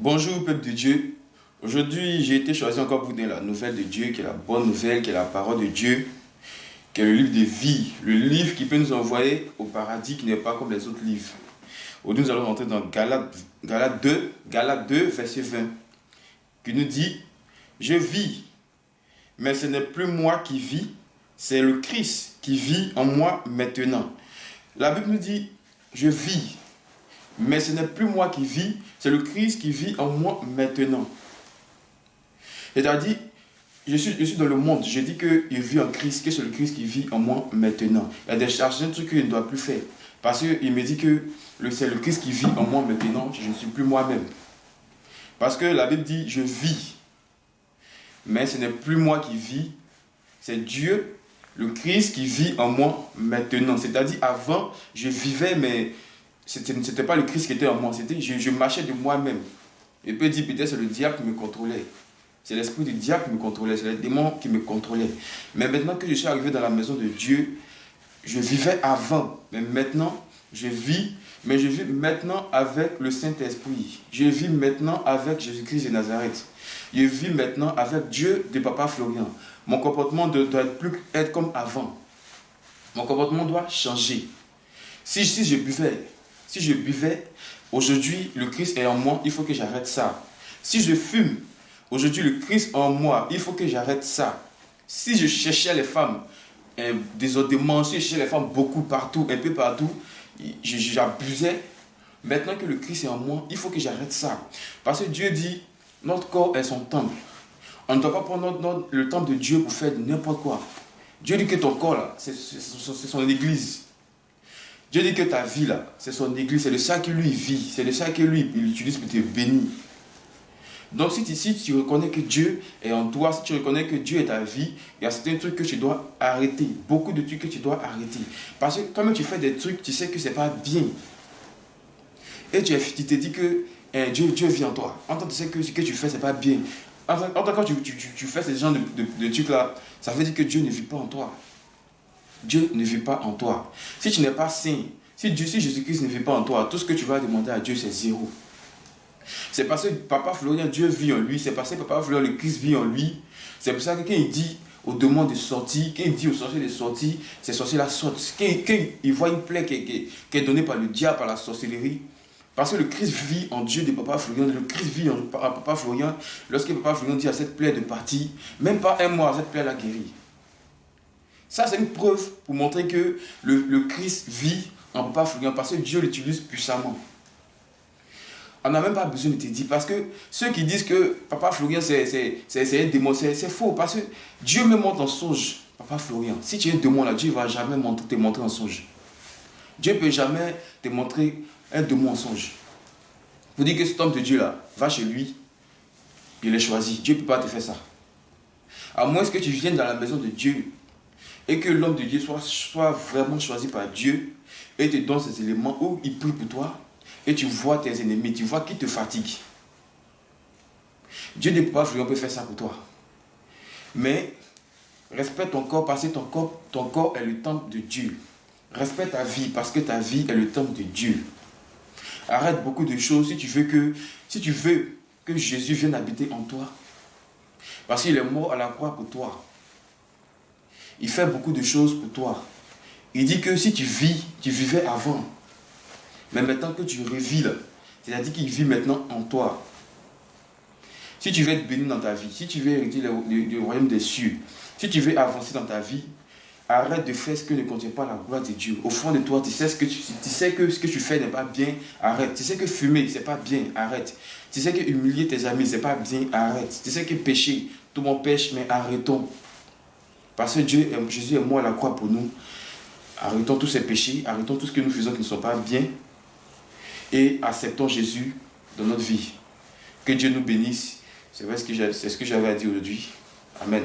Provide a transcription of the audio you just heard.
Bonjour peuple de Dieu. Aujourd'hui, j'ai été choisi encore pour vous donner la nouvelle de Dieu, qui est la bonne nouvelle, qui est la parole de Dieu, qui est le livre de vie, le livre qui peut nous envoyer au paradis, qui n'est pas comme les autres livres. Aujourd'hui, nous allons rentrer dans Galates 2, verset 20, qui nous dit: Je vis, mais ce n'est plus moi qui vis, c'est le Christ qui vit en moi maintenant. La Bible nous dit: Je vis, mais ce n'est plus moi qui vis, c'est le Christ qui vit en moi maintenant. C'est-à-dire, je suis dans le monde, je dis que je vis en Christ, que c'est le Christ qui vit en moi maintenant. Il y a des charges, un truc que je ne dois plus faire. Parce qu'il me dit que c'est le Christ qui vit en moi maintenant, je ne suis plus moi-même. Parce que la Bible dit: Je vis, mais ce n'est plus moi qui vis, c'est Dieu, le Christ qui vit en moi maintenant. C'est-à-dire, avant, je vivais, mais ce n'était pas le Christ qui était en moi, je marchais de moi-même. Je peux dire peut-être c'est le diable qui me contrôlait. C'est l'esprit du diable qui me contrôlait, c'est les démons qui me contrôlaient. Mais maintenant que je suis arrivé dans la maison de Dieu, je vivais avant, mais maintenant je vis, mais je vis maintenant avec le Saint-Esprit. Je vis maintenant avec Jésus-Christ de Nazareth. Je vis maintenant avec Dieu de Papa Florian. Mon comportement doit plus être comme avant. Mon comportement doit changer. Si je buvais, aujourd'hui le Christ est en moi, il faut que j'arrête ça. Si je fume, aujourd'hui le Christ en moi, il faut que j'arrête ça. Si je cherchais les femmes désordonnément, si je cherchais les femmes beaucoup partout, un peu partout, j'abusais. Maintenant que le Christ est en moi, il faut que j'arrête ça. Parce que Dieu dit, notre corps est son temple. On ne doit pas prendre le temple de Dieu pour faire n'importe quoi. Dieu dit que ton corps là, c'est son église. Dieu dit que ta vie là, c'est son église, c'est de ça que lui vit, c'est de ça que lui il utilise pour te bénir. Donc si tu reconnais que Dieu est en toi, si tu reconnais que Dieu est ta vie, il y a certains trucs que tu dois arrêter, beaucoup de trucs que tu dois arrêter. Parce que quand tu fais des trucs, tu sais que c'est pas bien. Et tu te dis que Dieu vit en toi. En tant que tu sais que ce que tu fais, c'est pas bien. En tant que quand tu fais ce genre de trucs là, ça veut dire que Dieu ne vit pas en toi. Dieu ne vit pas en toi. Si tu n'es pas saint, si Jésus-Christ ne vit pas en toi, tout ce que tu vas demander à Dieu, c'est zéro. C'est parce que Papa Florian, Dieu vit en lui. C'est parce que Papa Florian, le Christ vit en lui. C'est pour ça que quand il dit aux démons de sortir, quand il dit aux sorciers de sortir, ces sorciers-là sortent. Quand il voit une plaie qui est donnée par le diable, par la sorcellerie, parce que le Christ vit en Dieu de Papa Florian, le Christ vit en Papa Florian, lorsque Papa Florian dit à cette plaie de partir, même pas un mois, cette plaie l'a guéri. Ça, c'est une preuve pour montrer que le Christ vit en Papa Florian parce que Dieu l'utilise puissamment. On n'a même pas besoin de te dire parce que ceux qui disent que Papa Florian c'est un démon, c'est faux parce que Dieu me montre en songe. Papa Florian, si tu es un démon là, Dieu ne va jamais te montrer en songe. Dieu ne peut jamais te montrer un démon en songe. Vous dites que cet homme de Dieu là, va chez lui, il est choisi. Dieu ne peut pas te faire ça. À moins que tu viennes dans la maison de Dieu et que l'homme de Dieu soit vraiment choisi par Dieu et te donne ces éléments où il prie pour toi et tu vois tes ennemis, tu vois qui te fatigue. Dieu ne peut pas peut faire ça pour toi. Mais respecte ton corps parce que ton corps est le temple de Dieu. Respecte ta vie parce que ta vie est le temple de Dieu. Arrête beaucoup de choses si tu veux que Jésus vienne habiter en toi. Parce qu'il est mort à la croix pour toi. Il fait beaucoup de choses pour toi. Il dit que si tu vivais avant. Mais maintenant que tu revis là, c'est-à-dire qu'il vit maintenant en toi. Si tu veux être béni dans ta vie, si tu veux hériter le royaume des cieux, si tu veux avancer dans ta vie, arrête de faire ce que ne contient pas la gloire de Dieu. Au fond de toi, tu sais que ce que tu fais n'est pas bien, arrête. Tu sais que fumer, c'est pas bien, arrête. Tu sais que humilier tes amis, c'est pas bien, arrête. Tu sais que pécher, tout le monde pêche, mais arrêtons. Parce que Jésus est mort à la croix pour nous. Arrêtons tous ces péchés, arrêtons tout ce que nous faisons qui ne sont pas bien et acceptons Jésus dans notre vie. Que Dieu nous bénisse. C'est ce que j'avais à dire aujourd'hui. Amen.